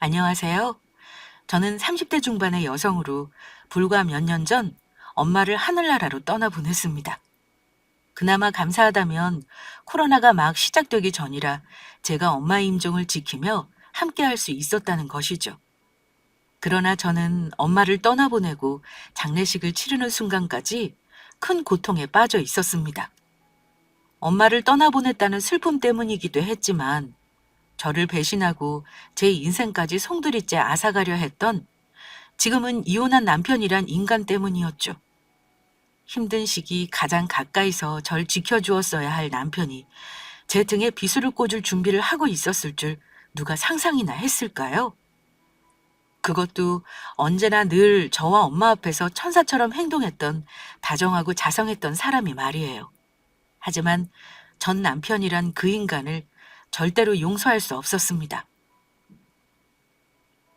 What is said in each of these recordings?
안녕하세요. 저는 30대 중반의 여성으로 불과 몇 년 전 엄마를 하늘나라로 떠나보냈습니다. 그나마 감사하다면 코로나가 막 시작되기 전이라 제가 엄마의 임종을 지키며 함께 할 수 있었다는 것이죠. 그러나 저는 엄마를 떠나보내고 장례식을 치르는 순간까지 큰 고통에 빠져 있었습니다. 엄마를 떠나보냈다는 슬픔 때문이기도 했지만 저를 배신하고 제 인생까지 송두리째 앗아가려 했던 지금은 이혼한 남편이란 인간 때문이었죠. 힘든 시기 가장 가까이서 절 지켜주었어야 할 남편이 제 등에 비수를 꽂을 준비를 하고 있었을 줄 누가 상상이나 했을까요? 그것도 언제나 늘 저와 엄마 앞에서 천사처럼 행동했던 다정하고 자성했던 사람이 말이에요. 하지만 전 남편이란 그 인간을 절대로 용서할 수 없었습니다.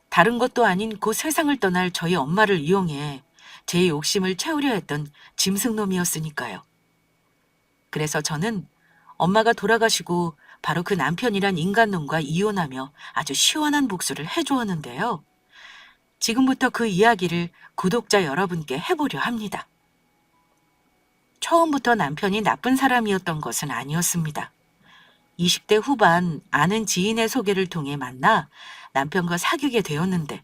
다른 것도 아닌 곧 세상을 떠날 저희 엄마를 이용해 제 욕심을 채우려 했던 짐승놈이었으니까요. 그래서 저는 엄마가 돌아가시고 바로 그 남편이란 인간놈과 이혼하며 아주 시원한 복수를 해주었는데요. 지금부터 그 이야기를 구독자 여러분께 해보려 합니다. 처음부터 남편이 나쁜 사람이었던 것은 아니었습니다. 20대 후반 아는 지인의 소개를 통해 만나 남편과 사귀게 되었는데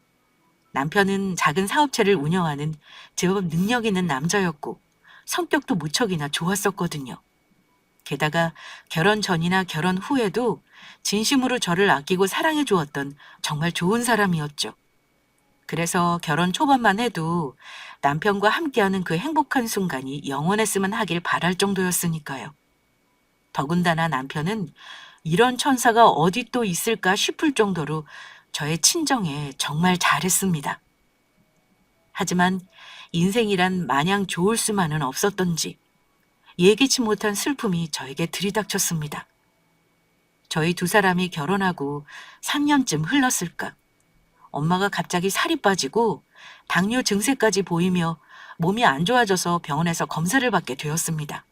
남편은 작은 사업체를 운영하는 제법 능력 있는 남자였고 성격도 무척이나 좋았었거든요. 게다가 결혼 전이나 결혼 후에도 진심으로 저를 아끼고 사랑해 주었던 정말 좋은 사람이었죠. 그래서 결혼 초반만 해도 남편과 함께하는 그 행복한 순간이 영원했으면 하길 바랄 정도였으니까요. 더군다나 남편은 이런 천사가 어디 또 있을까 싶을 정도로 저의 친정에 정말 잘했습니다. 하지만 인생이란 마냥 좋을 수만은 없었던지 예기치 못한 슬픔이 저에게 들이닥쳤습니다. 저희 두 사람이 결혼하고 3년쯤 흘렀을까. 엄마가 갑자기 살이 빠지고 당뇨 증세까지 보이며 몸이 안 좋아져서 병원에서 검사를 받게 되었습니다.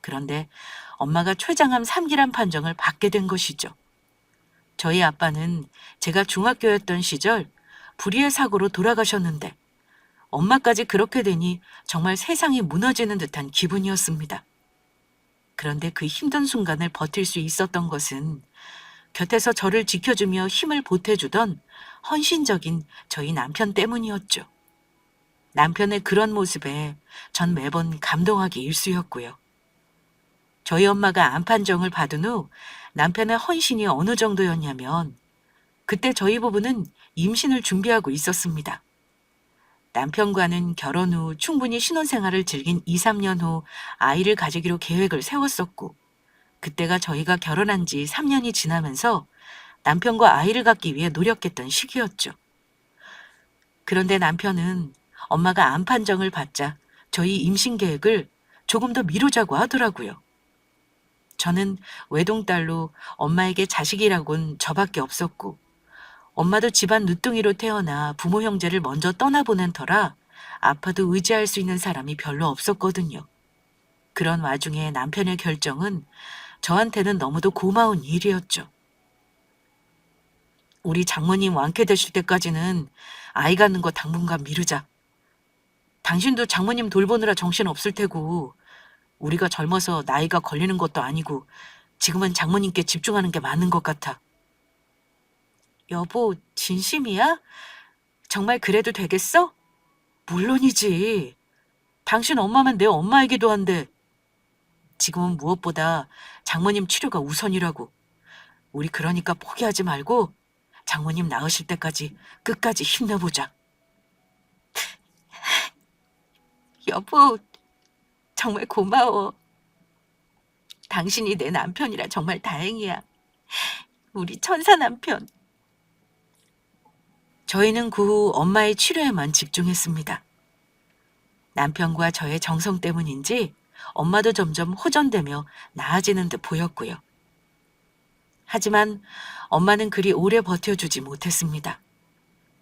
그런데 엄마가 췌장암 3기란 판정을 받게 된 것이죠. 저희 아빠는 제가 중학교였던 시절 불의의 사고로 돌아가셨는데 엄마까지 그렇게 되니 정말 세상이 무너지는 듯한 기분이었습니다. 그런데 그 힘든 순간을 버틸 수 있었던 것은 곁에서 저를 지켜주며 힘을 보태주던 헌신적인 저희 남편 때문이었죠. 남편의 그런 모습에 전 매번 감동하기 일쑤였고요. 저희 엄마가 암 판정을 받은 후 남편의 헌신이 어느 정도였냐면 그때 저희 부부는 임신을 준비하고 있었습니다. 남편과는 결혼 후 충분히 신혼생활을 즐긴 2, 3년 후 아이를 가지기로 계획을 세웠었고 그때가 저희가 결혼한 지 3년이 지나면서 남편과 아이를 갖기 위해 노력했던 시기였죠. 그런데 남편은 엄마가 암 판정을 받자 저희 임신 계획을 조금 더 미루자고 하더라고요. 저는 외동딸로 엄마에게 자식이라곤 저밖에 없었고 엄마도 집안 늦둥이로 태어나 부모 형제를 먼저 떠나보낸 터라 아파도 의지할 수 있는 사람이 별로 없었거든요. 그런 와중에 남편의 결정은 저한테는 너무도 고마운 일이었죠. 우리 장모님 완쾌되실 때까지는 아이 갖는 거 당분간 미루자. 당신도 장모님 돌보느라 정신 없을 테고 우리가 젊어서 나이가 걸리는 것도 아니고 지금은 장모님께 집중하는 게 맞는 것 같아. 여보, 진심이야? 정말 그래도 되겠어? 물론이지. 당신 엄마면 내 엄마이기도 한데 지금은 무엇보다 장모님 치료가 우선이라고. 우리 그러니까 포기하지 말고 장모님 나으실 때까지 끝까지 힘내보자. 여보, 정말 고마워. 당신이 내 남편이라 정말 다행이야. 우리 천사 남편. 저희는 그 후 엄마의 치료에만 집중했습니다. 남편과 저의 정성 때문인지 엄마도 점점 호전되며 나아지는 듯 보였고요. 하지만 엄마는 그리 오래 버텨주지 못했습니다.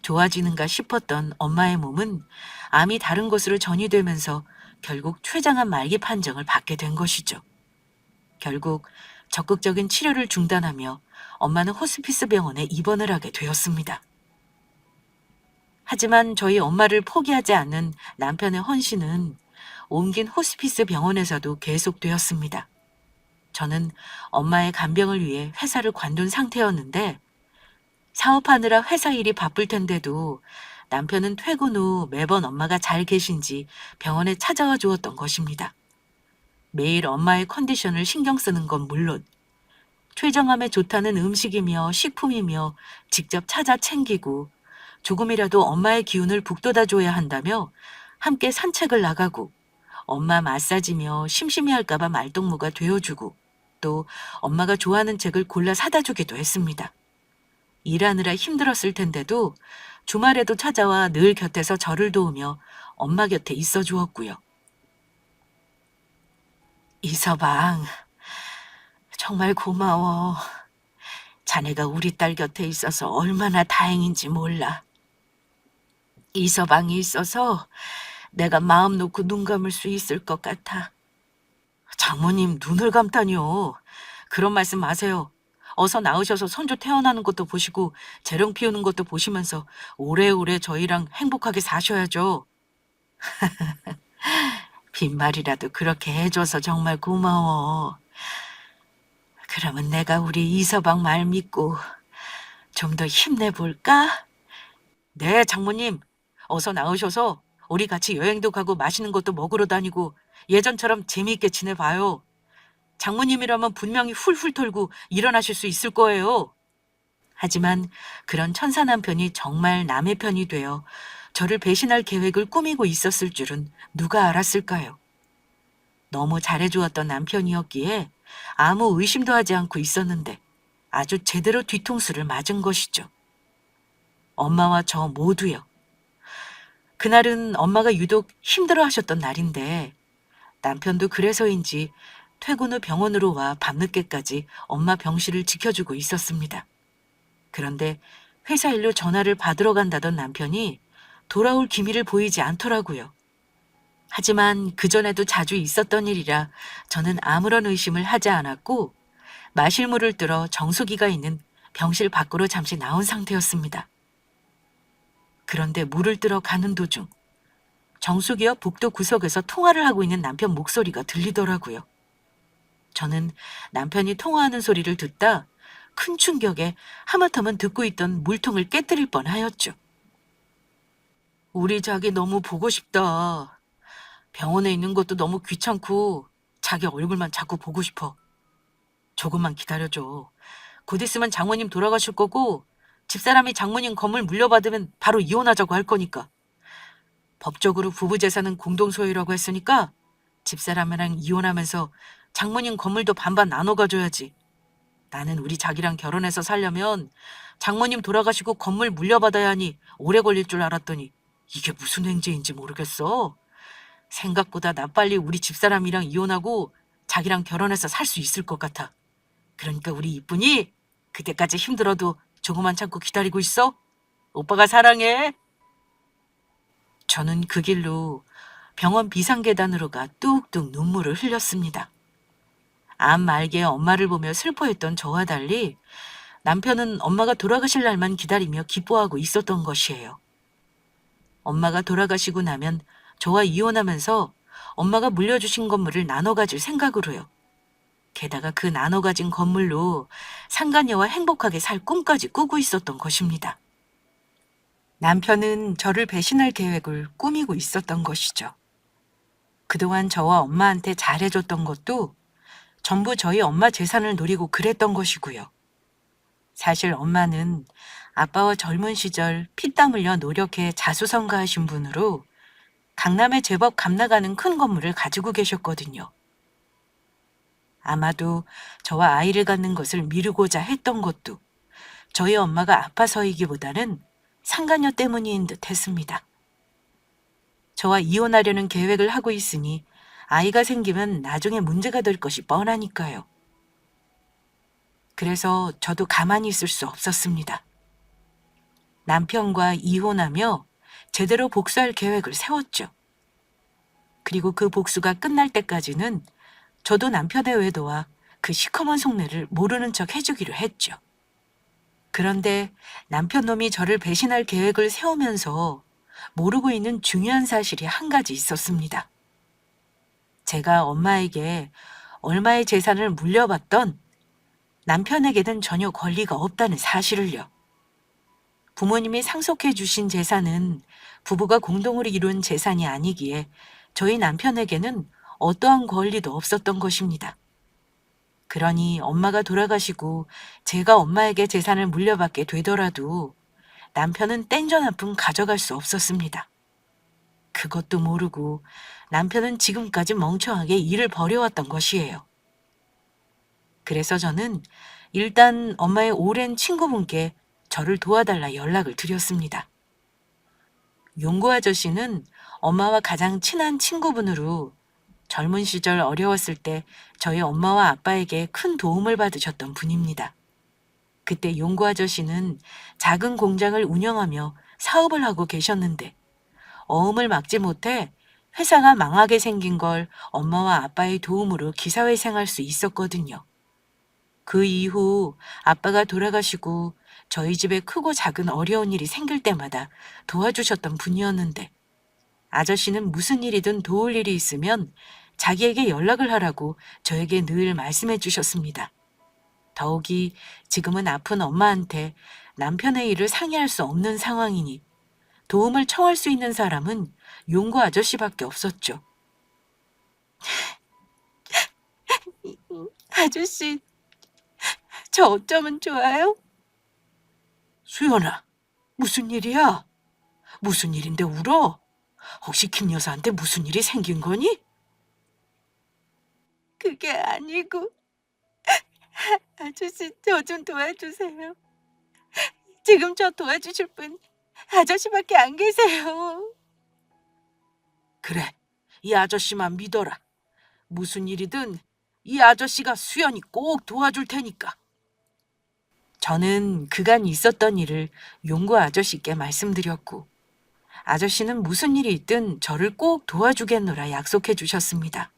좋아지는가 싶었던 엄마의 몸은 암이 다른 곳으로 전이되면서 결국 췌장암 말기 판정을 받게 된 것이죠. 결국 적극적인 치료를 중단하며 엄마는 호스피스 병원에 입원을 하게 되었습니다. 하지만 저희 엄마를 포기하지 않는 남편의 헌신은 옮긴 호스피스 병원에서도 계속되었습니다. 저는 엄마의 간병을 위해 회사를 관둔 상태였는데 사업하느라 회사 일이 바쁠 텐데도 남편은 퇴근 후 매번 엄마가 잘 계신지 병원에 찾아와 주었던 것입니다. 매일 엄마의 컨디션을 신경 쓰는 건 물론 췌장암에 좋다는 음식이며 식품이며 직접 찾아 챙기고 조금이라도 엄마의 기운을 북돋아 줘야 한다며 함께 산책을 나가고 엄마 마사지며 심심해할까봐 말동무가 되어주고 또 엄마가 좋아하는 책을 골라 사다 주기도 했습니다. 일하느라 힘들었을 텐데도 주말에도 찾아와 늘 곁에서 저를 도우며 엄마 곁에 있어 주었고요. 이서방, 정말 고마워. 자네가 우리 딸 곁에 있어서 얼마나 다행인지 몰라. 이서방이 있어서 내가 마음 놓고 눈 감을 수 있을 것 같아. 장모님, 눈을 감다니요. 그런 말씀 마세요. 어서 나으셔서 손주 태어나는 것도 보시고 재롱 피우는 것도 보시면서 오래오래 저희랑 행복하게 사셔야죠. 빈말이라도 그렇게 해줘서 정말 고마워. 그러면 내가 우리 이서방 말 믿고 좀 더 힘내볼까? 네, 장모님. 어서 나으셔서 우리 같이 여행도 가고 맛있는 것도 먹으러 다니고 예전처럼 재미있게 지내봐요. 장모님이라면 분명히 훌훌 털고 일어나실 수 있을 거예요. 하지만 그런 천사 남편이 정말 남의 편이 되어 저를 배신할 계획을 꾸미고 있었을 줄은 누가 알았을까요? 너무 잘해주었던 남편이었기에 아무 의심도 하지 않고 있었는데 아주 제대로 뒤통수를 맞은 것이죠. 엄마와 저 모두요. 그날은 엄마가 유독 힘들어 하셨던 날인데 남편도 그래서인지 퇴근 후 병원으로 와 밤늦게까지 엄마 병실을 지켜주고 있었습니다. 그런데 회사 일로 전화를 받으러 간다던 남편이 돌아올 기미를 보이지 않더라고요. 하지만 그전에도 자주 있었던 일이라 저는 아무런 의심을 하지 않았고 마실 물을 들어 정수기가 있는 병실 밖으로 잠시 나온 상태였습니다. 그런데 물을 들어 가는 도중 정수기 옆 복도 구석에서 통화를 하고 있는 남편 목소리가 들리더라고요. 저는 남편이 통화하는 소리를 듣다 큰 충격에 하마터면 듣고 있던 물통을 깨뜨릴 뻔하였죠. 우리 자기 너무 보고 싶다. 병원에 있는 것도 너무 귀찮고 자기 얼굴만 자꾸 보고 싶어. 조금만 기다려줘. 곧 있으면 장모님 돌아가실 거고 집사람이 장모님 건물 물려받으면 바로 이혼하자고 할 거니까. 법적으로 부부 재산은 공동 소유라고 했으니까 집사람이랑 이혼하면서 장모님 건물도 반반 나눠 가져야지. 나는 우리 자기랑 결혼해서 살려면 장모님 돌아가시고 건물 물려받아야 하니 오래 걸릴 줄 알았더니 이게 무슨 행제인지 모르겠어. 생각보다 나 빨리 우리 집사람이랑 이혼하고 자기랑 결혼해서 살 수 있을 것 같아. 그러니까 우리 이쁜이 그때까지 힘들어도 조금만 참고 기다리고 있어. 오빠가 사랑해. 저는 그 길로 병원 비상계단으로 가 뚝뚝 눈물을 흘렸습니다. 암 말기에 엄마를 보며 슬퍼했던 저와 달리 남편은 엄마가 돌아가실 날만 기다리며 기뻐하고 있었던 것이에요. 엄마가 돌아가시고 나면 저와 이혼하면서 엄마가 물려주신 건물을 나눠 가질 생각으로요. 게다가 그 나눠 가진 건물로 상간녀와 행복하게 살 꿈까지 꾸고 있었던 것입니다. 남편은 저를 배신할 계획을 꾸미고 있었던 것이죠. 그동안 저와 엄마한테 잘해줬던 것도 전부 저희 엄마 재산을 노리고 그랬던 것이고요. 사실 엄마는 아빠와 젊은 시절 피땀 흘려 노력해 자수성가하신 분으로 강남에 제법 값나가는 큰 건물을 가지고 계셨거든요. 아마도 저와 아이를 갖는 것을 미루고자 했던 것도 저희 엄마가 아파서이기보다는 상간녀 때문인 듯 했습니다. 저와 이혼하려는 계획을 하고 있으니 아이가 생기면 나중에 문제가 될 것이 뻔하니까요. 그래서 저도 가만히 있을 수 없었습니다. 남편과 이혼하며 제대로 복수할 계획을 세웠죠. 그리고 그 복수가 끝날 때까지는 저도 남편의 외도와 그 시커먼 속내를 모르는 척 해주기로 했죠. 그런데 남편 놈이 저를 배신할 계획을 세우면서 모르고 있는 중요한 사실이 한 가지 있었습니다. 제가 엄마에게 얼마의 재산을 물려받던 남편에게는 전혀 권리가 없다는 사실을요. 부모님이 상속해 주신 재산은 부부가 공동으로 이룬 재산이 아니기에 저희 남편에게는 어떠한 권리도 없었던 것입니다. 그러니 엄마가 돌아가시고 제가 엄마에게 재산을 물려받게 되더라도 남편은 땡전 한 푼 가져갈 수 없었습니다. 그것도 모르고 남편은 지금까지 멍청하게 일을 벌여왔던 것이에요. 그래서 저는 일단 엄마의 오랜 친구분께 저를 도와달라 연락을 드렸습니다. 용구 아저씨는 엄마와 가장 친한 친구분으로 젊은 시절 어려웠을 때 저희 엄마와 아빠에게 큰 도움을 받으셨던 분입니다. 그때 용구 아저씨는 작은 공장을 운영하며 사업을 하고 계셨는데 어음을 막지 못해 회사가 망하게 생긴 걸 엄마와 아빠의 도움으로 기사회생할 수 있었거든요. 그 이후 아빠가 돌아가시고 저희 집에 크고 작은 어려운 일이 생길 때마다 도와주셨던 분이었는데 아저씨는 무슨 일이든 도울 일이 있으면 자기에게 연락을 하라고 저에게 늘 말씀해 주셨습니다. 더욱이 지금은 아픈 엄마한테 남편의 일을 상의할 수 없는 상황이니 도움을 청할 수 있는 사람은 용구 아저씨밖에 없었죠. 아저씨, 저 어쩌면 좋아요? 수연아, 무슨 일이야? 무슨 일인데 울어? 혹시 김 여사한테 무슨 일이 생긴 거니? 그게 아니고, 아저씨, 저 좀 도와주세요. 지금 저 도와주실 분 아저씨밖에 안 계세요. 그래, 이 아저씨만 믿어라. 무슨 일이든 이 아저씨가 수연이 꼭 도와줄 테니까. 저는 그간 있었던 일을 용구 아저씨께 말씀드렸고 아저씨는 무슨 일이 있든 저를 꼭 도와주겠노라 약속해 주셨습니다.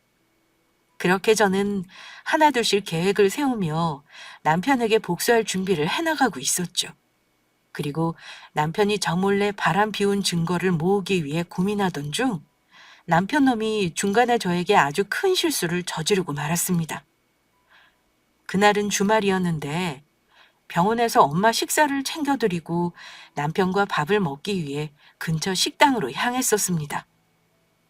그렇게 저는 하나둘씩 계획을 세우며 남편에게 복수할 준비를 해나가고 있었죠. 그리고 남편이 저 몰래 바람 피운 증거를 모으기 위해 고민하던 중 남편 놈이 중간에 저에게 아주 큰 실수를 저지르고 말았습니다. 그날은 주말이었는데 병원에서 엄마 식사를 챙겨드리고 남편과 밥을 먹기 위해 근처 식당으로 향했었습니다.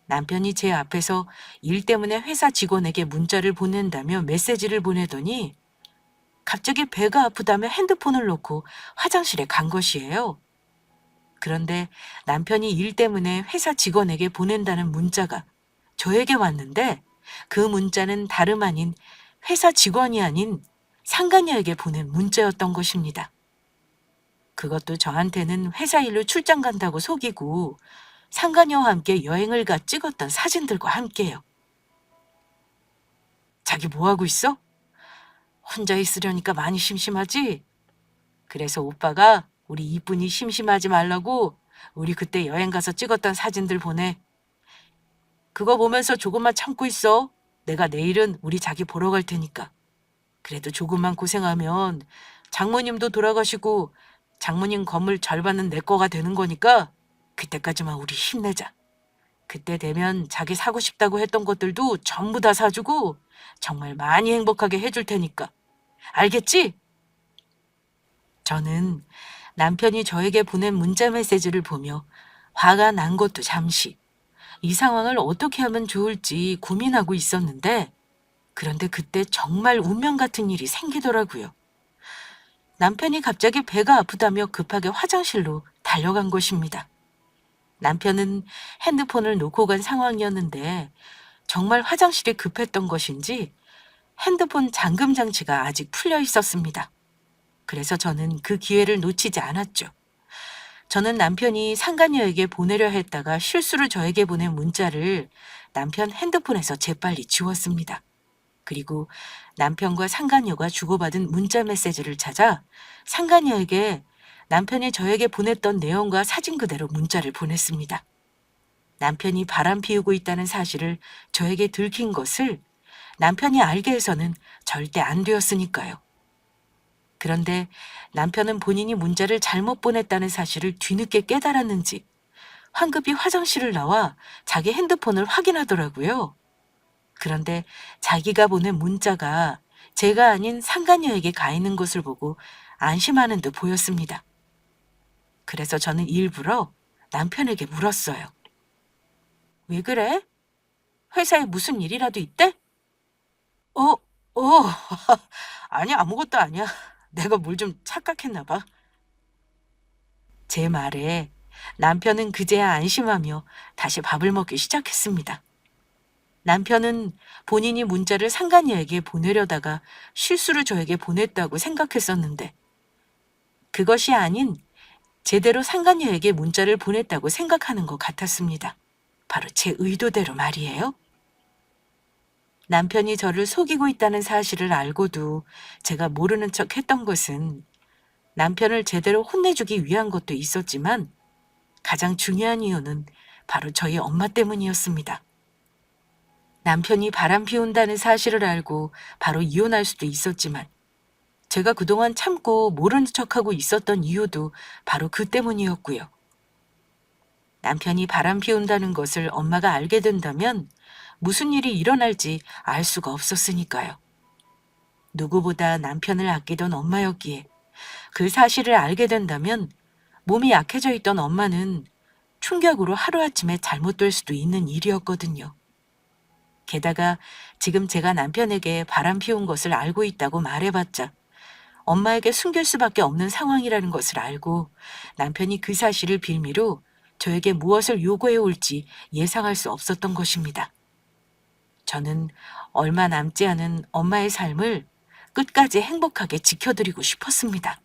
남편이 제 앞에서 일 때문에 회사 직원에게 문자를 보낸다며 메시지를 보내더니 갑자기 배가 아프다며 핸드폰을 놓고 화장실에 간 것이에요. 그런데 남편이 일 때문에 회사 직원에게 보낸다는 문자가 저에게 왔는데 그 문자는 다름 아닌 회사 직원이 아닌 상간녀에게 보낸 문자였던 것입니다. 그것도 저한테는 회사 일로 출장 간다고 속이고 상간녀와 함께 여행을 가 찍었던 사진들과 함께요. 자기 뭐 하고 있어? 혼자 있으려니까 많이 심심하지? 그래서 오빠가 우리 이쁜이 심심하지 말라고 우리 그때 여행 가서 찍었던 사진들 보내. 그거 보면서 조금만 참고 있어. 내가 내일은 우리 자기 보러 갈 테니까. 그래도 조금만 고생하면 장모님도 돌아가시고 장모님 건물 절반은 내 거가 되는 거니까 그때까지만 우리 힘내자. 그때 되면 자기 사고 싶다고 했던 것들도 전부 다 사주고 정말 많이 행복하게 해줄 테니까. 알겠지? 저는 남편이 저에게 보낸 문자 메시지를 보며 화가 난 것도 잠시 이 상황을 어떻게 하면 좋을지 고민하고 있었는데 그런데 그때 정말 운명 같은 일이 생기더라고요. 남편이 갑자기 배가 아프다며 급하게 화장실로 달려간 것입니다. 남편은 핸드폰을 놓고 간 상황이었는데 정말 화장실이 급했던 것인지 핸드폰 잠금 장치가 아직 풀려 있었습니다. 그래서 저는 그 기회를 놓치지 않았죠. 저는 남편이 상간녀에게 보내려 했다가 실수로 저에게 보낸 문자를 남편 핸드폰에서 재빨리 지웠습니다. 그리고 남편과 상간녀가 주고받은 문자 메시지를 찾아 상간녀에게 남편이 저에게 보냈던 내용과 사진 그대로 문자를 보냈습니다. 남편이 바람 피우고 있다는 사실을 저에게 들킨 것을 남편이 알게 해서는 절대 안 되었으니까요. 그런데 남편은 본인이 문자를 잘못 보냈다는 사실을 뒤늦게 깨달았는지 황급히 화장실을 나와 자기 핸드폰을 확인하더라고요. 그런데 자기가 보낸 문자가 제가 아닌 상간녀에게 가 있는 것을 보고 안심하는 듯 보였습니다. 그래서 저는 일부러 남편에게 물었어요. 왜 그래? 회사에 무슨 일이라도 있대? 어, 아니, 아무것도 아니야. 내가 뭘 좀 착각했나 봐. 제 말에 남편은 그제야 안심하며 다시 밥을 먹기 시작했습니다. 남편은 본인이 문자를 상간녀에게 보내려다가 실수로 저에게 보냈다고 생각했었는데 그것이 아닌 제대로 상간녀에게 문자를 보냈다고 생각하는 것 같았습니다. 바로 제 의도대로 말이에요. 남편이 저를 속이고 있다는 사실을 알고도 제가 모르는 척 했던 것은 남편을 제대로 혼내주기 위한 것도 있었지만 가장 중요한 이유는 바로 저희 엄마 때문이었습니다. 남편이 바람 피운다는 사실을 알고 바로 이혼할 수도 있었지만 제가 그동안 참고 모르는 척하고 있었던 이유도 바로 그 때문이었고요. 남편이 바람 피운다는 것을 엄마가 알게 된다면 무슨 일이 일어날지 알 수가 없었으니까요. 누구보다 남편을 아끼던 엄마였기에 그 사실을 알게 된다면 몸이 약해져 있던 엄마는 충격으로 하루아침에 잘못될 수도 있는 일이었거든요. 게다가 지금 제가 남편에게 바람 피운 것을 알고 있다고 말해봤자 엄마에게 숨길 수밖에 없는 상황이라는 것을 알고 남편이 그 사실을 빌미로 저에게 무엇을 요구해 올지 예상할 수 없었던 것입니다. 저는 얼마 남지 않은 엄마의 삶을 끝까지 행복하게 지켜드리고 싶었습니다.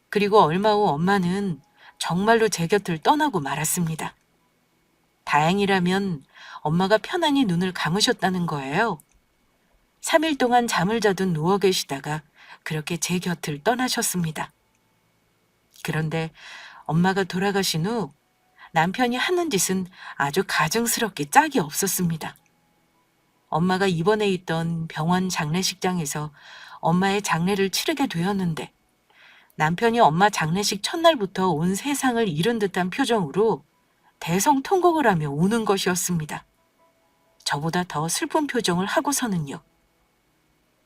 그리고 얼마 후 엄마는 정말로 제 곁을 떠나고 말았습니다. 다행이라면 엄마가 편안히 눈을 감으셨다는 거예요. 3일 동안 잠을 자듯 누워 계시다가 그렇게 제 곁을 떠나셨습니다. 그런데 엄마가 돌아가신 후 남편이 하는 짓은 아주 가증스럽게 짝이 없었습니다. 엄마가 입원해 있던 병원 장례식장에서 엄마의 장례를 치르게 되었는데 남편이 엄마 장례식 첫날부터 온 세상을 잃은 듯한 표정으로 대성통곡을 하며 우는 것이었습니다. 저보다 더 슬픈 표정을 하고서는요.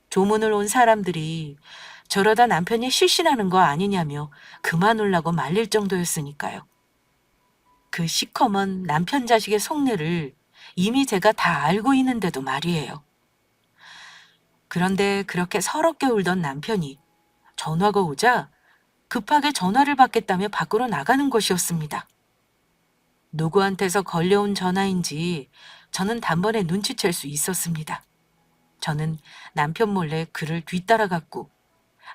조문을 온 사람들이 저러다 남편이 실신하는 거 아니냐며 그만 울라고 말릴 정도였으니까요. 그 시커먼 남편 자식의 속내를 이미 제가 다 알고 있는데도 말이에요. 그런데 그렇게 서럽게 울던 남편이 전화가 오자 급하게 전화를 받겠다며 밖으로 나가는 것이었습니다. 누구한테서 걸려온 전화인지 저는 단번에 눈치챌 수 있었습니다. 저는 남편 몰래 그를 뒤따라갔고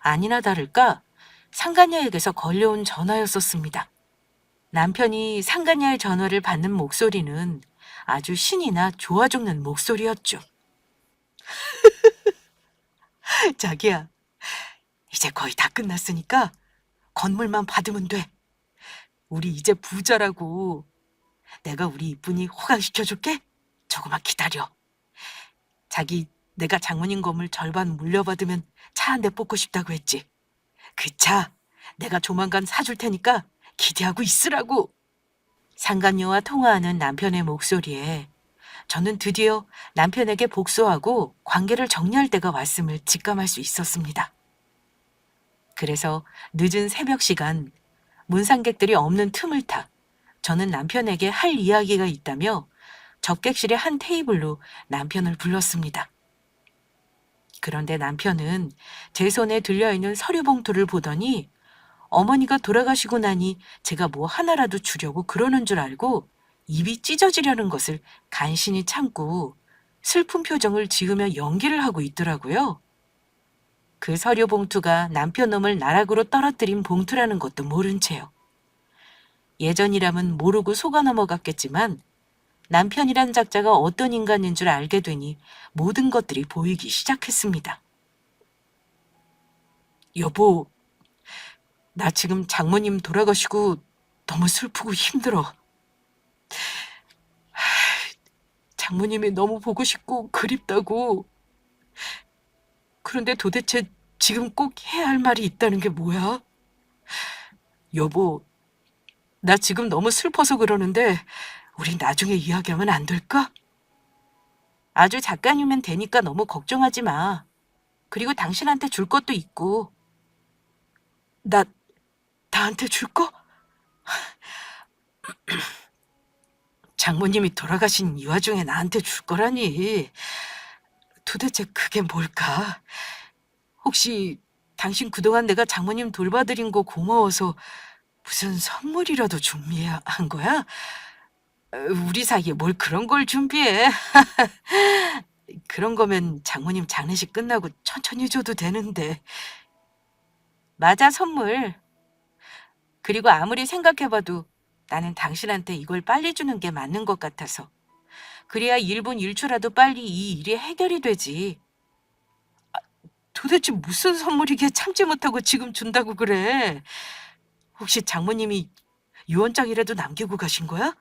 아니나 다를까 상간녀에게서 걸려온 전화였었습니다. 남편이 상간녀의 전화를 받는 목소리는 아주 신이 나 좋아 죽는 목소리였죠. 자기야, 이제 거의 다 끝났으니까 건물만 받으면 돼. 우리 이제 부자라고. 내가 우리 이쁜이 호강시켜줄게. 조금만 기다려. 자기 내가 장모님 건물 절반 물려받으면 차 한 대 뽑고 싶다고 했지. 그 차 내가 조만간 사줄 테니까 기대하고 있으라고. 상간녀와 통화하는 남편의 목소리에 저는 드디어 남편에게 복수하고 관계를 정리할 때가 왔음을 직감할 수 있었습니다. 그래서 늦은 새벽 시간 문상객들이 없는 틈을 타 저는 남편에게 할 이야기가 있다며 접객실의 한 테이블로 남편을 불렀습니다. 그런데 남편은 제 손에 들려있는 서류 봉투를 보더니 어머니가 돌아가시고 나니 제가 뭐 하나라도 주려고 그러는 줄 알고 입이 찢어지려는 것을 간신히 참고 슬픈 표정을 지으며 연기를 하고 있더라고요. 그 서류 봉투가 남편 놈을 나락으로 떨어뜨린 봉투라는 것도 모른 채요. 예전이라면 모르고 속아 넘어갔겠지만 남편이란 작자가 어떤 인간인 줄 알게 되니 모든 것들이 보이기 시작했습니다. 여보, 나 지금 장모님 돌아가시고 너무 슬프고 힘들어. 장모님이 너무 보고 싶고 그립다고. 그런데 도대체 지금 꼭 해야 할 말이 있다는 게 뭐야? 여보, 나 지금 너무 슬퍼서 그러는데 우리 나중에 이야기하면 안 될까? 아주 잠깐이면 되니까 너무 걱정하지 마. 그리고 당신한테 줄 것도 있고. 나, 나한테 줄 거? 장모님이 돌아가신 이 와중에 나한테 줄 거라니. 도대체 그게 뭘까? 혹시 당신 그동안 내가 장모님 돌봐드린 거 고마워서 무슨 선물이라도 준비한 거야? 우리 사이에 뭘 그런 걸 준비해? 그런 거면 장모님 장례식 끝나고 천천히 줘도 되는데. 맞아, 선물. 그리고 아무리 생각해봐도 나는 당신한테 이걸 빨리 주는 게 맞는 것 같아서. 그래야 1분 1초라도 빨리 이 일이 해결이 되지. 도대체 무슨 선물이기에 참지 못하고 지금 준다고 그래? 혹시 장모님이 유언장이라도 남기고 가신 거야?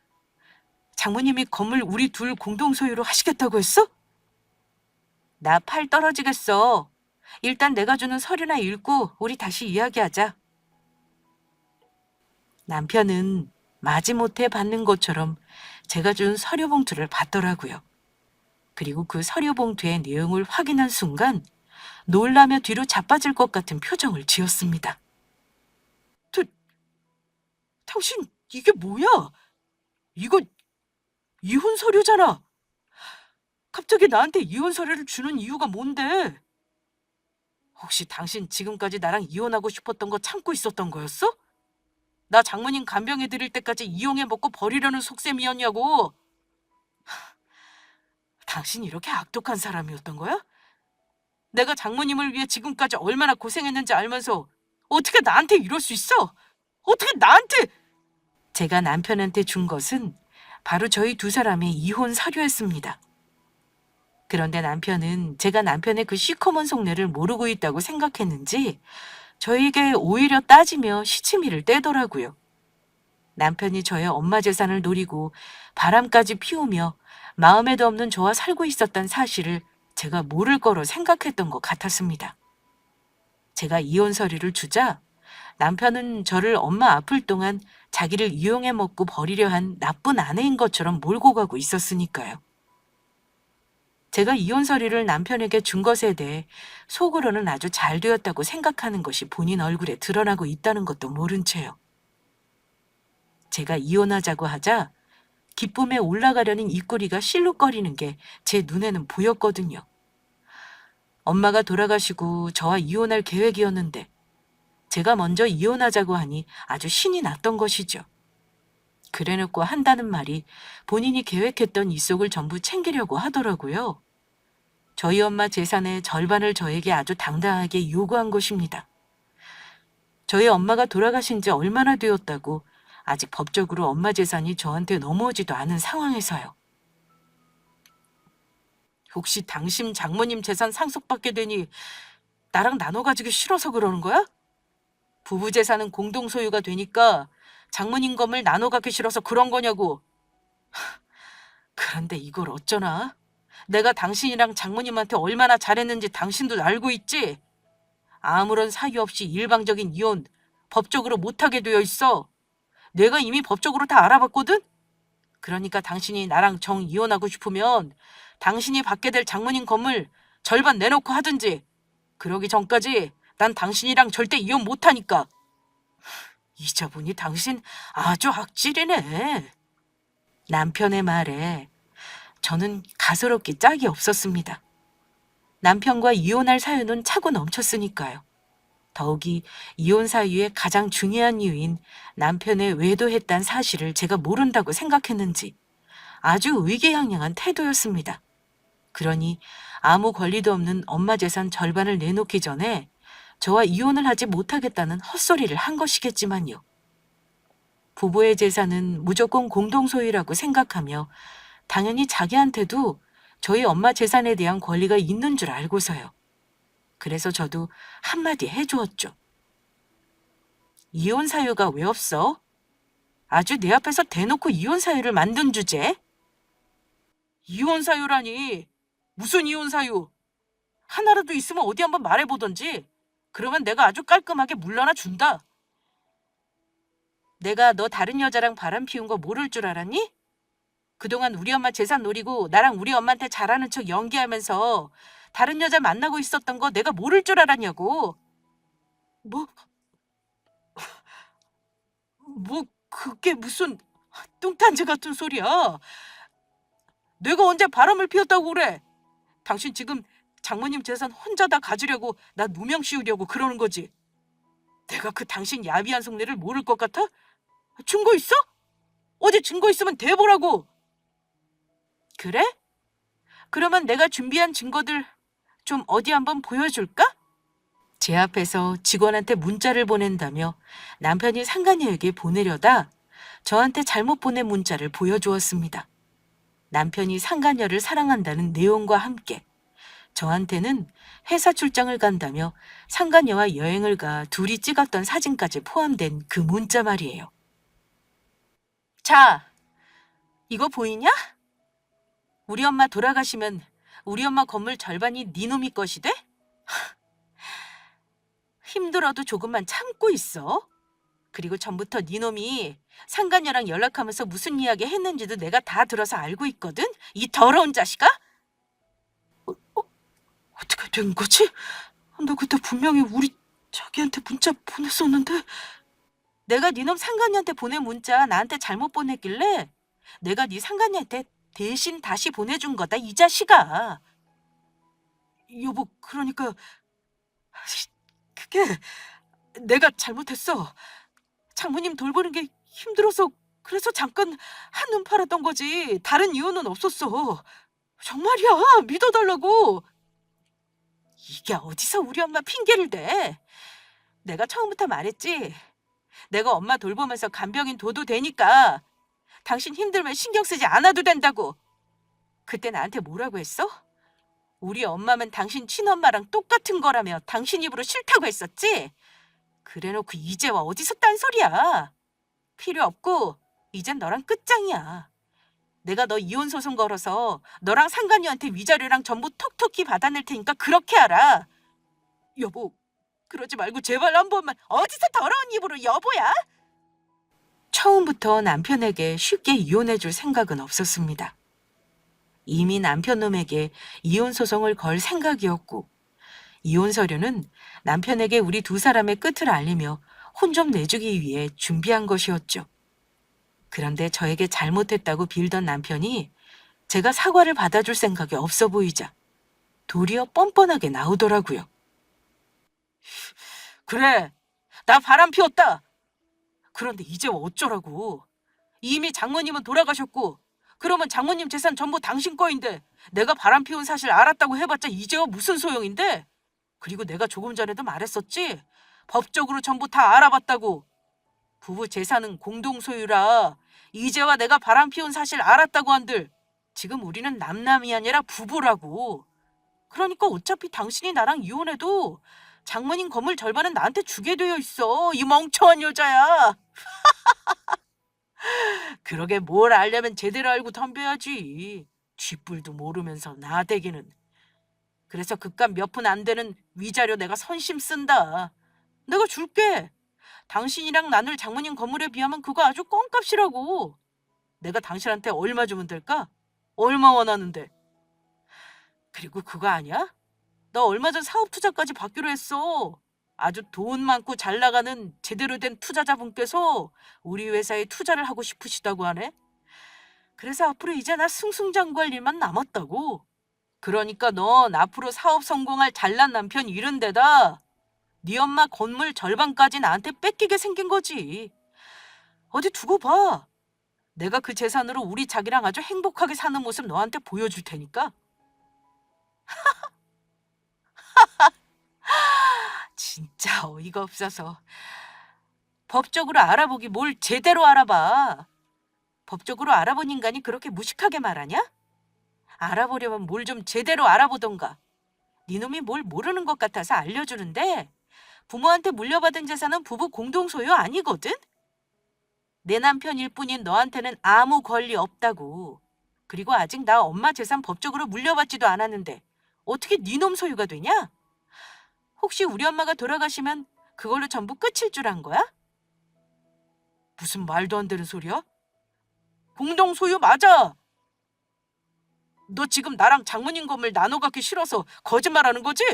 장모님이 건물 우리 둘 공동 소유로 하시겠다고 했어? 나 팔 떨어지겠어. 일단 내가 주는 서류나 읽고 우리 다시 이야기하자. 남편은 마지못해 받는 것처럼 제가 준 서류 봉투를 받더라고요. 그리고 그 서류 봉투의 내용을 확인한 순간 놀라며 뒤로 자빠질 것 같은 표정을 지었습니다. 당신 이게 뭐야? 이거 이혼 서류잖아. 갑자기 나한테 이혼 서류를 주는 이유가 뭔데? 혹시 당신 지금까지 나랑 이혼하고 싶었던 거 참고 있었던 거였어? 나 장모님 간병해 드릴 때까지 이용해 먹고 버리려는 속셈이었냐고. 당신 이렇게 악독한 사람이었던 거야? 내가 장모님을 위해 지금까지 얼마나 고생했는지 알면서 어떻게 나한테 이럴 수 있어? 어떻게 나한테? 제가 남편한테 준 것은 바로 저희 두 사람의 이혼 서류였습니다. 그런데 남편은 제가 남편의 그 시커먼 속내를 모르고 있다고 생각했는지 저에게 오히려 따지며 시치미를 떼더라고요. 남편이 저의 엄마 재산을 노리고 바람까지 피우며 마음에도 없는 저와 살고 있었던 사실을 제가 모를 거로 생각했던 것 같았습니다. 제가 이혼 서류를 주자 남편은 저를 엄마 아플 동안 자기를 이용해 먹고 버리려 한 나쁜 아내인 것처럼 몰고 가고 있었으니까요. 제가 이혼 서류를 남편에게 준 것에 대해 속으로는 아주 잘 되었다고 생각하는 것이 본인 얼굴에 드러나고 있다는 것도 모른 채요. 제가 이혼하자고 하자 기쁨에 올라가려는 입꼬리가 실룩거리는 게 제 눈에는 보였거든요. 엄마가 돌아가시고 저와 이혼할 계획이었는데 제가 먼저 이혼하자고 하니 아주 신이 났던 것이죠. 그래놓고 한다는 말이 본인이 계획했던 이속을 전부 챙기려고 하더라고요. 저희 엄마 재산의 절반을 저에게 아주 당당하게 요구한 것입니다. 저희 엄마가 돌아가신 지 얼마나 되었다고 아직 법적으로 엄마 재산이 저한테 넘어오지도 않은 상황에서요. 혹시 당신 장모님 재산 상속받게 되니 나랑 나눠 가지기 싫어서 그러는 거야? 부부 재산은 공동 소유가 되니까 장모님 건물 나눠 갖기 싫어서 그런 거냐고. 그런데 이걸 어쩌나? 내가 당신이랑 장모님한테 얼마나 잘했는지 당신도 알고 있지? 아무런 사유 없이 일방적인 이혼 법적으로 못하게 되어 있어. 내가 이미 법적으로 다 알아봤거든? 그러니까 당신이 나랑 정 이혼하고 싶으면 당신이 받게 될 장모님 건물 절반 내놓고 하든지. 그러기 전까지 난 당신이랑 절대 이혼 못하니까. 잊어보니 당신 아주 악질이네. 남편의 말에 저는 가소롭기 짝이 없었습니다. 남편과 이혼할 사유는 차고 넘쳤으니까요. 더욱이 이혼 사유의 가장 중요한 이유인 남편의 외도했다는 사실을 제가 모른다고 생각했는지 아주 의기양양한 태도였습니다. 그러니 아무 권리도 없는 엄마 재산 절반을 내놓기 전에 저와 이혼을 하지 못하겠다는 헛소리를 한 것이겠지만요. 부부의 재산은 무조건 공동소유라고 생각하며 당연히 자기한테도 저희 엄마 재산에 대한 권리가 있는 줄 알고서요. 그래서 저도 한마디 해주었죠. 이혼 사유가 왜 없어? 아주 내 앞에서 대놓고 이혼 사유를 만든 주제? 이혼 사유라니. 무슨 이혼 사유? 하나라도 있으면 어디 한번 말해보던지. 그러면 내가 아주 깔끔하게 물러나 준다. 내가 너 다른 여자랑 바람 피운 거 모를 줄 알았니? 그동안 우리 엄마 재산 노리고 나랑 우리 엄마한테 잘하는 척 연기하면서 다른 여자 만나고 있었던 거 내가 모를 줄 알았냐고. 뭐, 그게 무슨 뚱딴지 같은 소리야. 내가 언제 바람을 피웠다고 그래? 당신 지금 장모님 재산 혼자 다 가지려고 나 누명 씌우려고 그러는 거지. 내가 그 당신 야비한 속내를 모를 것 같아? 증거 있어? 어디 증거 있으면 대보라고. 그래? 그러면 내가 준비한 증거들 좀 어디 한번 보여줄까? 제 앞에서 직원한테 문자를 보낸다며 남편이 상간녀에게 보내려다 저한테 잘못 보낸 문자를 보여주었습니다. 남편이 상간녀를 사랑한다는 내용과 함께 저한테는 회사 출장을 간다며 상간녀와 여행을 가 둘이 찍었던 사진까지 포함된 그 문자 말이에요. 자, 이거 보이냐? 우리 엄마 돌아가시면 우리 엄마 건물 절반이 네 놈이 것이 돼? 힘들어도 조금만 참고 있어. 그리고 전부터 네 놈이 상간녀랑 연락하면서 무슨 이야기 했는지도 내가 다 들어서 알고 있거든? 이 더러운 자식아? 어떻게 된 거지? 너 그때 분명히 우리 자기한테 문자 보냈었는데. 내가 네 놈 상간녀한테 보낸 문자 나한테 잘못 보냈길래 내가 네 상간녀한테 대신 다시 보내준 거다, 이 자식아. 여보, 그러니까 그게 내가 잘못했어. 장모님 돌보는 게 힘들어서 그래서 잠깐 한눈 팔았던 거지. 다른 이유는 없었어. 정말이야. 믿어달라고. 이게 어디서 우리 엄마 핑계를 대. 내가 처음부터 말했지. 내가 엄마 돌보면서 간병인 둬도 되니까 당신 힘들면 신경 쓰지 않아도 된다고. 그때 나한테 뭐라고 했어? 우리 엄마면 당신 친엄마랑 똑같은 거라며 당신 입으로 싫다고 했었지? 그래놓고 이제 와 어디서 딴소리야. 필요 없고 이젠 너랑 끝장이야. 내가 너 이혼 소송 걸어서 너랑 상간녀한테 위자료랑 전부 톡톡히 받아낼 테니까 그렇게 알아. 여보, 그러지 말고 제발 한 번만. 어디서 더러운 입으로 여보야? 처음부터 남편에게 쉽게 이혼해줄 생각은 없었습니다. 이미 남편 놈에게 이혼 소송을 걸 생각이었고 이혼 서류는 남편에게 우리 두 사람의 끝을 알리며 혼 좀 내주기 위해 준비한 것이었죠. 그런데 저에게 잘못했다고 빌던 남편이 제가 사과를 받아줄 생각이 없어 보이자 도리어 뻔뻔하게 나오더라고요. 그래, 나 바람 피웠다. 그런데 이제 어쩌라고. 이미 장모님은 돌아가셨고 그러면 장모님 재산 전부 당신 거인데 내가 바람 피운 사실 알았다고 해봤자 이제와 무슨 소용인데. 그리고 내가 조금 전에도 말했었지. 법적으로 전부 다 알아봤다고. 부부 재산은 공동 소유라 이제와 내가 바람 피운 사실 알았다고 한들 지금 우리는 남남이 아니라 부부라고. 그러니까 어차피 당신이 나랑 이혼해도 장모님 건물 절반은 나한테 주게 되어 있어. 이 멍청한 여자야. 그러게 뭘 알려면 제대로 알고 덤벼야지. 쥐뿔도 모르면서 나대기는. 그래서 그깟 몇 푼 안 되는 위자료 내가 선심 쓴다. 내가 줄게. 당신이랑 나눌 장모님 건물에 비하면 그거 아주 껌값이라고. 내가 당신한테 얼마 주면 될까? 얼마 원하는데. 그리고 그거 아니야? 너 얼마 전 사업 투자까지 받기로 했어. 아주 돈 많고 잘 나가는 제대로 된 투자자분께서 우리 회사에 투자를 하고 싶으시다고 하네. 그래서 앞으로 이제 나 승승장구할 일만 남았다고. 그러니까 넌 앞으로 사업 성공할 잘난 남편 이른 데다 네 엄마 건물 절반까지 나한테 뺏기게 생긴 거지. 어디 두고 봐. 내가 그 재산으로 우리 자기랑 아주 행복하게 사는 모습 너한테 보여줄 테니까. 진짜 어이가 없어서. 법적으로 알아보기 뭘 제대로 알아봐. 법적으로 알아본 인간이 그렇게 무식하게 말하냐? 알아보려면 뭘 좀 제대로 알아보던가. 네 놈이 뭘 모르는 것 같아서 알려주는데 부모한테 물려받은 재산은 부부 공동 소유 아니거든? 내 남편일 뿐인 너한테는 아무 권리 없다고. 그리고 아직 나 엄마 재산 법적으로 물려받지도 않았는데 어떻게 네 놈 소유가 되냐? 혹시 우리 엄마가 돌아가시면 그걸로 전부 끝일 줄 안 거야? 무슨 말도 안 되는 소리야? 공동 소유 맞아. 너 지금 나랑 장모님 건물 나눠 갖기 싫어서 거짓말하는 거지?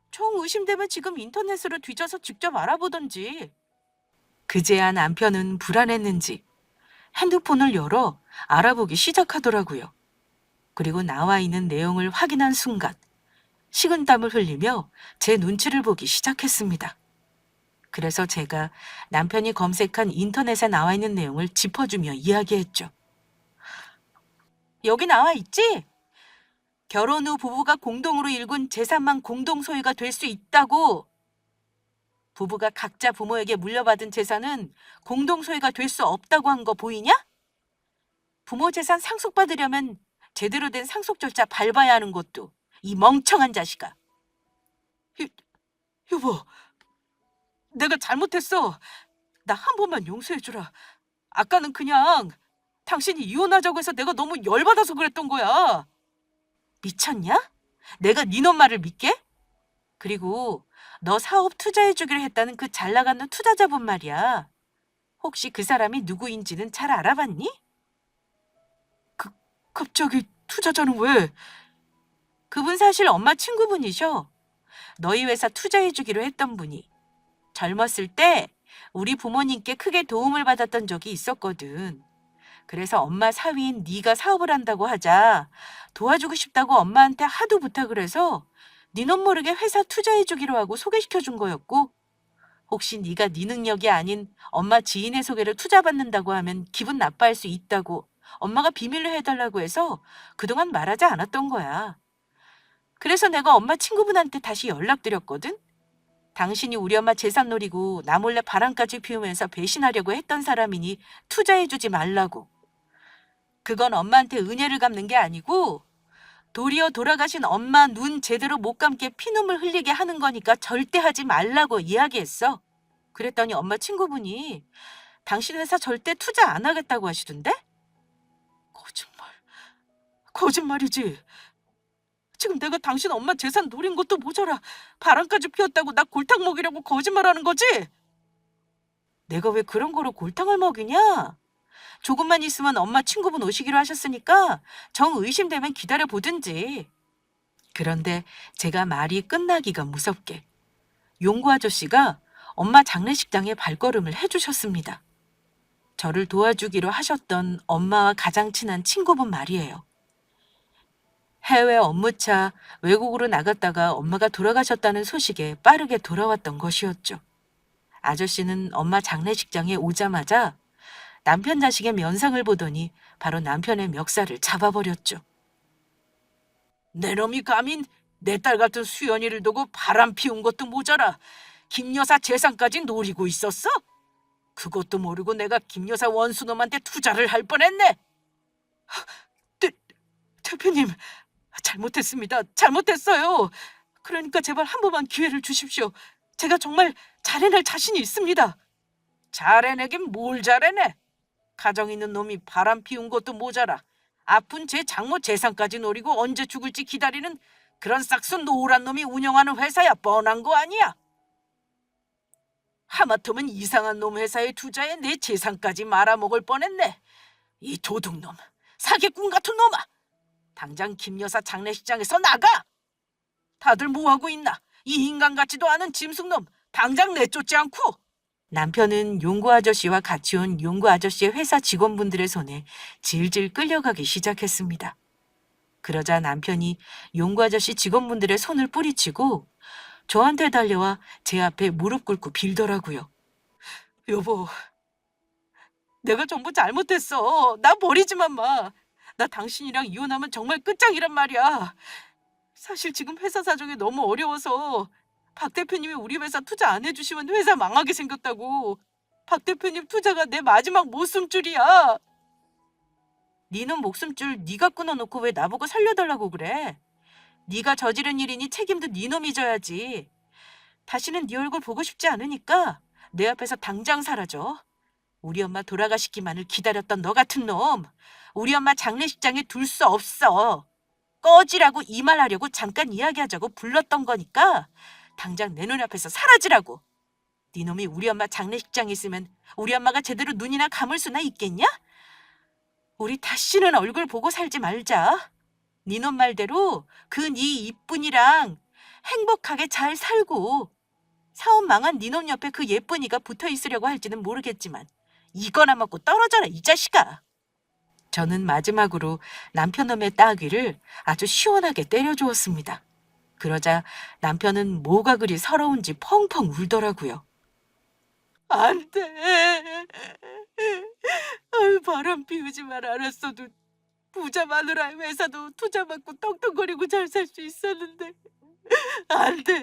정 의심되면 지금 인터넷으로 뒤져서 직접 알아보던지. 그제야 남편은 불안했는지 핸드폰을 열어 알아보기 시작하더라고요. 그리고 나와 있는 내용을 확인한 순간 식은땀을 흘리며 제 눈치를 보기 시작했습니다. 그래서 제가 남편이 검색한 인터넷에 나와 있는 내용을 짚어주며 이야기했죠. 여기 나와 있지? 결혼 후 부부가 공동으로 일군 재산만 공동 소유가 될 수 있다고. 부부가 각자 부모에게 물려받은 재산은 공동 소유가 될 수 없다고 한 거 보이냐? 부모 재산 상속받으려면 제대로 된 상속 절차 밟아야 하는 것도 이 멍청한 자식아. 여보, 내가 잘못했어. 나 한 번만 용서해주라. 아까는 그냥 당신이 이혼하자고 해서 내가 너무 열받아서 그랬던 거야. 미쳤냐? 내가 니놈 말을 믿게? 그리고 너 사업 투자해주기로 했다는 그 잘나가는 투자자분 말이야. 혹시 그 사람이 누구인지는 잘 알아봤니? 갑자기 투자자는 왜? 그분 사실 엄마 친구분이셔. 너희 회사 투자해주기로 했던 분이. 젊었을 때 우리 부모님께 크게 도움을 받았던 적이 있었거든. 그래서 엄마 사위인 네가 사업을 한다고 하자 도와주고 싶다고 엄마한테 하도 부탁을 해서 니놈 모르게 회사 투자해주기로 하고 소개시켜준 거였고, 혹시 네가 네 능력이 아닌 엄마 지인의 소개를 투자받는다고 하면 기분 나빠할 수 있다고 엄마가 비밀로 해달라고 해서 그동안 말하지 않았던 거야. 그래서 내가 엄마 친구분한테 다시 연락드렸거든. 당신이 우리 엄마 재산 노리고 나 몰래 바람까지 피우면서 배신하려고 했던 사람이니 투자해주지 말라고. 그건 엄마한테 은혜를 갚는 게 아니고 도리어 돌아가신 엄마 눈 제대로 못 감게 피눈물 흘리게 하는 거니까 절대 하지 말라고 이야기했어. 그랬더니 엄마 친구분이 당신 회사 절대 투자 안 하겠다고 하시던데? 거짓말이지. 지금 내가 당신 엄마 재산 노린 것도 모자라 바람까지 피웠다고 나 골탕 먹이려고 거짓말하는 거지? 내가 왜 그런 거로 골탕을 먹이냐? 조금만 있으면 엄마 친구분 오시기로 하셨으니까 정 의심되면 기다려보든지. 그런데 제가 말이 끝나기가 무섭게 용구 아저씨가 엄마 장례식장에 발걸음을 해주셨습니다. 저를 도와주기로 하셨던 엄마와 가장 친한 친구분 말이에요. 해외 업무차 외국으로 나갔다가 엄마가 돌아가셨다는 소식에 빠르게 돌아왔던 것이었죠. 아저씨는 엄마 장례식장에 오자마자 남편 자식의 면상을 보더니 바로 남편의 멱살을 잡아버렸죠. 내 놈이 감히 내 딸 같은 수연이를 두고 바람 피운 것도 모자라 김 여사 재산까지 노리고 있었어? 그것도 모르고 내가 김 여사 원수놈한테 투자를 할 뻔했네. 대표님, 잘못했습니다. 잘못했어요. 그러니까 제발 한 번만 기회를 주십시오. 제가 정말 잘해낼 자신이 있습니다. 잘해내긴 뭘 잘해내. 가정 있는 놈이 바람 피운 것도 모자라 아픈 제 장모 재산까지 노리고 언제 죽을지 기다리는 그런 싹수 노란 놈이 운영하는 회사야 뻔한 거 아니야. 하마터면 이상한 놈 회사에 투자해 내 재산까지 말아먹을 뻔했네. 이 도둑놈, 사기꾼 같은 놈아. 당장 김 여사 장례식장에서 나가. 다들 뭐하고 있나? 이 인간 같지도 않은 짐승놈 당장 내쫓지 않고. 남편은 용구 아저씨와 같이 온 용구 아저씨의 회사 직원분들의 손에 질질 끌려가기 시작했습니다. 그러자 남편이 용구 아저씨 직원분들의 손을 뿌리치고 저한테 달려와 제 앞에 무릎 꿇고 빌더라고요. 여보, 내가 전부 잘못했어. 나 버리지만 마. 나 당신이랑 이혼하면 정말 끝장이란 말이야. 사실 지금 회사 사정이 너무 어려워서 박 대표님이 우리 회사 투자 안 해주시면 회사 망하게 생겼다고. 박 대표님 투자가 내 마지막 목숨줄이야. 니는 목숨줄 네가 끊어놓고 왜 나보고 살려달라고 그래? 네가 저지른 일이니 책임도 네 놈이 져야지. 다시는 네 얼굴 보고 싶지 않으니까 내 앞에서 당장 사라져. 우리 엄마 돌아가시기만을 기다렸던 너 같은 놈. 우리 엄마 장례식장에 둘 수 없어. 꺼지라고 이 말하려고 잠깐 이야기하자고 불렀던 거니까 당장 내 눈앞에서 사라지라고. 네 놈이 우리 엄마 장례식장에 있으면 우리 엄마가 제대로 눈이나 감을 수나 있겠냐? 우리 다시는 얼굴 보고 살지 말자. 네 놈 말대로 그 네 이쁜이랑 행복하게 잘 살고 사업 망한 네 놈 옆에 그 예쁜이가 붙어 있으려고 할지는 모르겠지만 이거나 먹고 떨어져라 이 자식아. 저는 마지막으로 남편 놈의 따귀를 아주 시원하게 때려주었습니다. 그러자 남편은 뭐가 그리 서러운지 펑펑 울더라고요. 안 돼. 아유, 바람 피우지만 않았어도 부자 마누라의 회사도 투자 받고 떵떵거리고 잘 살 수 있었는데 안 돼.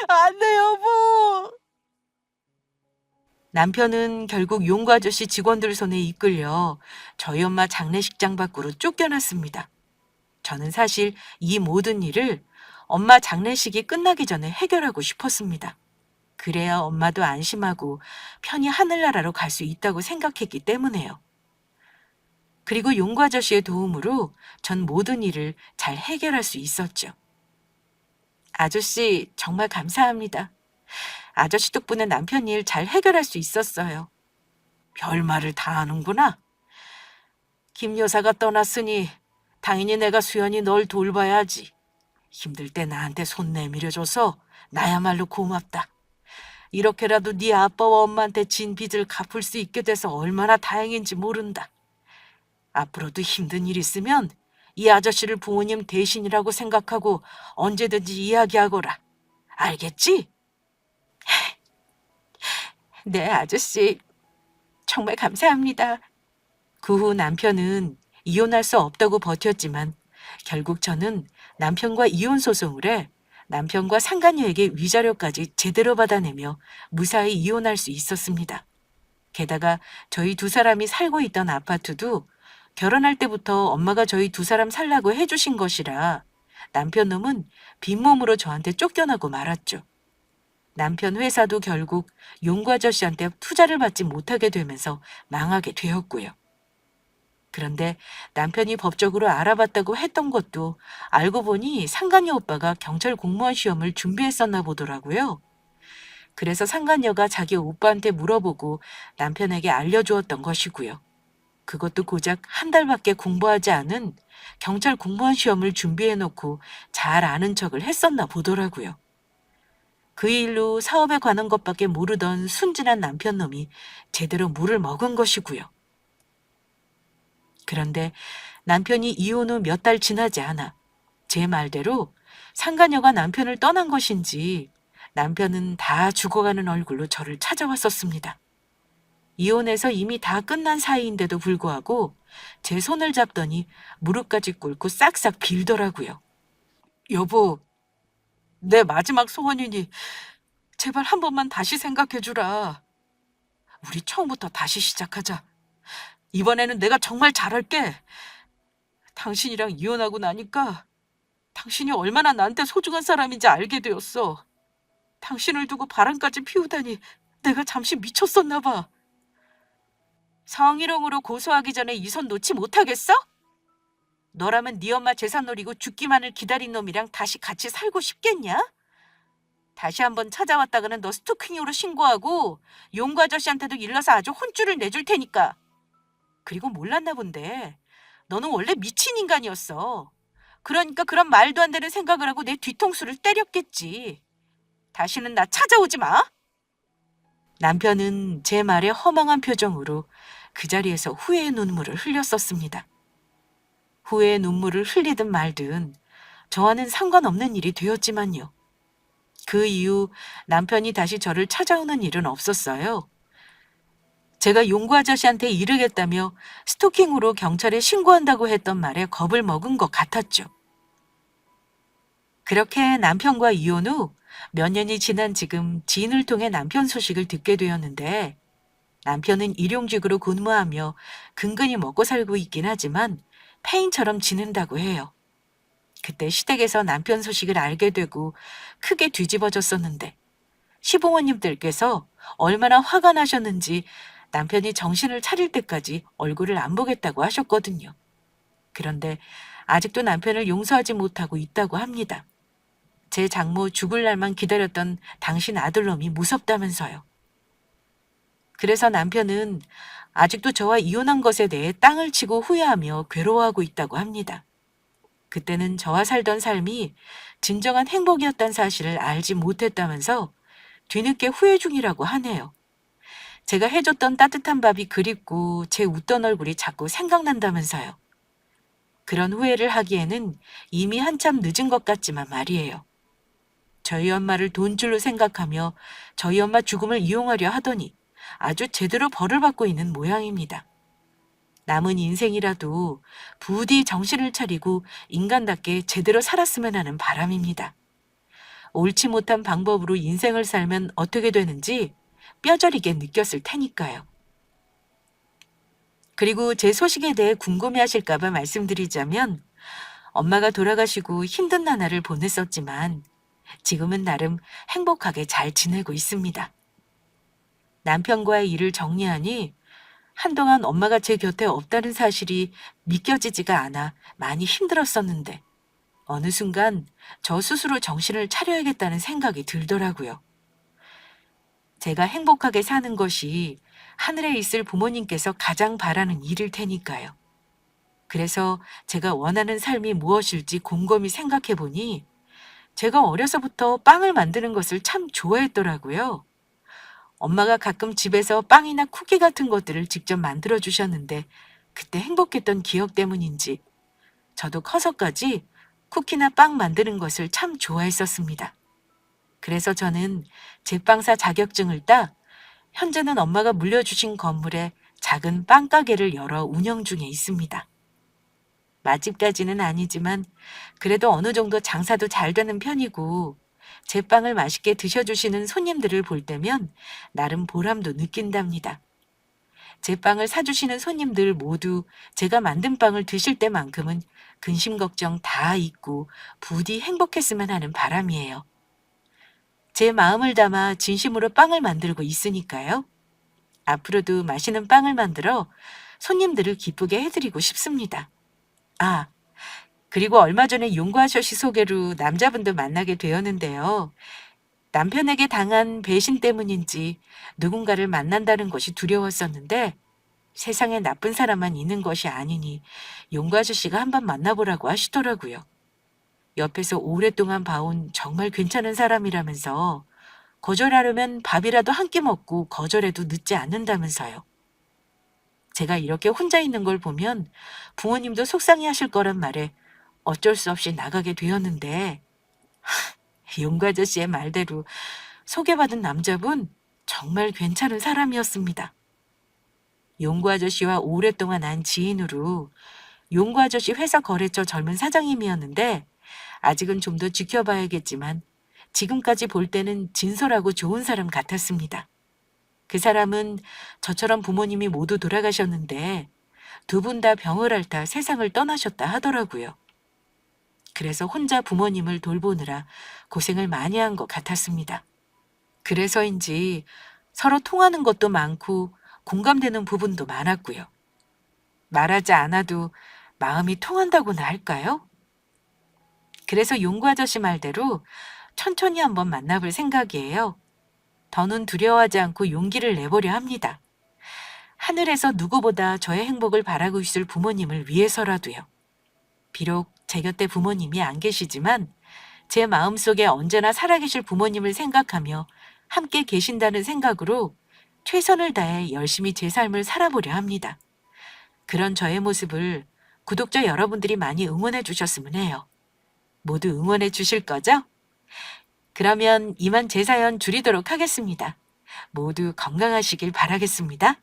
안 돼, 여보. 남편은 결국 용구 아저씨 직원들 손에 이끌려 저희 엄마 장례식장 밖으로 쫓겨났습니다. 저는 사실 이 모든 일을 엄마 장례식이 끝나기 전에 해결하고 싶었습니다. 그래야 엄마도 안심하고 편히 하늘나라로 갈 수 있다고 생각했기 때문에요. 그리고 용구 아저씨의 도움으로 전 모든 일을 잘 해결할 수 있었죠. 아저씨 정말 감사합니다. 아저씨 덕분에 남편 일 잘 해결할 수 있었어요. 별말을 다 하는구나. 김 여사가 떠났으니 당연히 내가 수연히 널 돌봐야지. 힘들 때 나한테 손 내밀어줘서 나야말로 고맙다. 이렇게라도 네 아빠와 엄마한테 진 빚을 갚을 수 있게 돼서 얼마나 다행인지 모른다. 앞으로도 힘든 일 있으면 이 아저씨를 부모님 대신이라고 생각하고 언제든지 이야기하거라. 알겠지? 네, 아저씨. 정말 감사합니다. 그 후 남편은 이혼할 수 없다고 버텼지만 결국 저는 남편과 이혼 소송을 해 남편과 상간녀에게 위자료까지 제대로 받아내며 무사히 이혼할 수 있었습니다. 게다가 저희 두 사람이 살고 있던 아파트도 결혼할 때부터 엄마가 저희 두 사람 살라고 해주신 것이라 남편 놈은 빈몸으로 저한테 쫓겨나고 말았죠. 남편 회사도 결국 용구 아저씨한테 투자를 받지 못하게 되면서 망하게 되었고요. 그런데 남편이 법적으로 알아봤다고 했던 것도 알고 보니 상간녀 오빠가 경찰 공무원 시험을 준비했었나 보더라고요. 그래서 상간녀가 자기 오빠한테 물어보고 남편에게 알려주었던 것이고요. 그것도 고작 한 달밖에 공부하지 않은 경찰 공무원 시험을 준비해놓고 잘 아는 척을 했었나 보더라고요. 그 일로 사업에 관한 것밖에 모르던 순진한 남편 놈이 제대로 물을 먹은 것이고요. 그런데 남편이 이혼 후 몇 달 지나지 않아 제 말대로 상간녀가 남편을 떠난 것인지 남편은 다 죽어가는 얼굴로 저를 찾아왔었습니다. 이혼해서 이미 다 끝난 사이인데도 불구하고 제 손을 잡더니 무릎까지 꿇고 싹싹 빌더라고요. 여보, 내 마지막 소원이니 제발 한 번만 다시 생각해주라. 우리 처음부터 다시 시작하자. 이번에는 내가 정말 잘할게. 당신이랑 이혼하고 나니까 당신이 얼마나 나한테 소중한 사람인지 알게 되었어. 당신을 두고 바람까지 피우다니 내가 잠시 미쳤었나 봐. 성희롱으로 고소하기 전에 이 손 놓지 못하겠어? 너라면 네 엄마 재산 노리고 죽기만을 기다린 놈이랑 다시 같이 살고 싶겠냐? 다시 한번 찾아왔다가는 너 스토킹으로 신고하고 용구 아저씨한테도 일러서 아주 혼쭐을 내줄 테니까. 그리고 몰랐나 본데 너는 원래 미친 인간이었어. 그러니까 그런 말도 안 되는 생각을 하고 내 뒤통수를 때렸겠지. 다시는 나 찾아오지 마. 남편은 제 말에 허망한 표정으로 그 자리에서 후회의 눈물을 흘렸었습니다. 후회의 눈물을 흘리든 말든 저와는 상관없는 일이 되었지만요. 그 이후 남편이 다시 저를 찾아오는 일은 없었어요. 제가 용구 아저씨한테 이르겠다며 스토킹으로 경찰에 신고한다고 했던 말에 겁을 먹은 것 같았죠. 그렇게 남편과 이혼 후 몇 년이 지난 지금 지인을 통해 남편 소식을 듣게 되었는데 남편은 일용직으로 근무하며 근근히 먹고 살고 있긴 하지만 폐인처럼 지낸다고 해요. 그때 시댁에서 남편 소식을 알게 되고 크게 뒤집어졌었는데 시부모님들께서 얼마나 화가 나셨는지 남편이 정신을 차릴 때까지 얼굴을 안 보겠다고 하셨거든요. 그런데 아직도 남편을 용서하지 못하고 있다고 합니다. 제 장모 죽을 날만 기다렸던 당신 아들놈이 무섭다면서요. 그래서 남편은 아직도 저와 이혼한 것에 대해 땅을 치고 후회하며 괴로워하고 있다고 합니다. 그때는 저와 살던 삶이 진정한 행복이었다는 사실을 알지 못했다면서 뒤늦게 후회 중이라고 하네요. 제가 해줬던 따뜻한 밥이 그립고 제 웃던 얼굴이 자꾸 생각난다면서요. 그런 후회를 하기에는 이미 한참 늦은 것 같지만 말이에요. 저희 엄마를 돈줄로 생각하며 저희 엄마 죽음을 이용하려 하더니 아주 제대로 벌을 받고 있는 모양입니다. 남은 인생이라도 부디 정신을 차리고 인간답게 제대로 살았으면 하는 바람입니다. 옳지 못한 방법으로 인생을 살면 어떻게 되는지 뼈저리게 느꼈을 테니까요. 그리고 제 소식에 대해 궁금해하실까봐 말씀드리자면 엄마가 돌아가시고 힘든 나날을 보냈었지만 지금은 나름 행복하게 잘 지내고 있습니다. 남편과의 일을 정리하니 한동안 엄마가 제 곁에 없다는 사실이 믿겨지지가 않아 많이 힘들었었는데 어느 순간 저 스스로 정신을 차려야겠다는 생각이 들더라고요. 제가 행복하게 사는 것이 하늘에 있을 부모님께서 가장 바라는 일일 테니까요. 그래서 제가 원하는 삶이 무엇일지 곰곰이 생각해 보니 제가 어려서부터 빵을 만드는 것을 참 좋아했더라고요. 엄마가 가끔 집에서 빵이나 쿠키 같은 것들을 직접 만들어 주셨는데 그때 행복했던 기억 때문인지 저도 커서까지 쿠키나 빵 만드는 것을 참 좋아했었습니다. 그래서 저는 제빵사 자격증을 따 현재는 엄마가 물려주신 건물에 작은 빵가게를 열어 운영 중에 있습니다. 맛집까지는 아니지만 그래도 어느 정도 장사도 잘 되는 편이고 제 빵을 맛있게 드셔주시는 손님들을 볼 때면 나름 보람도 느낀답니다. 제 빵을 사주시는 손님들 모두 제가 만든 빵을 드실 때만큼은 근심 걱정 다 잊고 부디 행복했으면 하는 바람이에요. 제 마음을 담아 진심으로 빵을 만들고 있으니까요. 앞으로도 맛있는 빵을 만들어 손님들을 기쁘게 해드리고 싶습니다. 아, 그리고 얼마 전에 용과셔 씨 소개로 남자분도 만나게 되었는데요. 남편에게 당한 배신 때문인지 누군가를 만난다는 것이 두려웠었는데 세상에 나쁜 사람만 있는 것이 아니니 용과셔 씨가 한번 만나보라고 하시더라고요. 옆에서 오랫동안 봐온 정말 괜찮은 사람이라면서 거절하려면 밥이라도 한 끼 먹고 거절해도 늦지 않는다면서요. 제가 이렇게 혼자 있는 걸 보면 부모님도 속상해하실 거란 말에 어쩔 수 없이 나가게 되었는데 용구 아저씨의 말대로 소개받은 남자분 정말 괜찮은 사람이었습니다. 용구 아저씨와 오랫동안 한 지인으로 용구 아저씨 회사 거래처 젊은 사장님이었는데 아직은 좀 더 지켜봐야겠지만 지금까지 볼 때는 진솔하고 좋은 사람 같았습니다. 그 사람은 저처럼 부모님이 모두 돌아가셨는데 두 분 다 병을 앓다 세상을 떠나셨다 하더라고요. 그래서 혼자 부모님을 돌보느라 고생을 많이 한 것 같았습니다. 그래서인지 서로 통하는 것도 많고 공감되는 부분도 많았고요. 말하지 않아도 마음이 통한다고나 할까요? 그래서 용구 아저씨 말대로 천천히 한번 만나볼 생각이에요. 더는 두려워하지 않고 용기를 내보려 합니다. 하늘에서 누구보다 저의 행복을 바라고 있을 부모님을 위해서라도요. 비록 제 곁에 부모님이 안 계시지만 제 마음속에 언제나 살아계실 부모님을 생각하며 함께 계신다는 생각으로 최선을 다해 열심히 제 삶을 살아보려 합니다. 그런 저의 모습을 구독자 여러분들이 많이 응원해 주셨으면 해요. 모두 응원해 주실 거죠? 그러면 이만 제 사연 줄이도록 하겠습니다. 모두 건강하시길 바라겠습니다.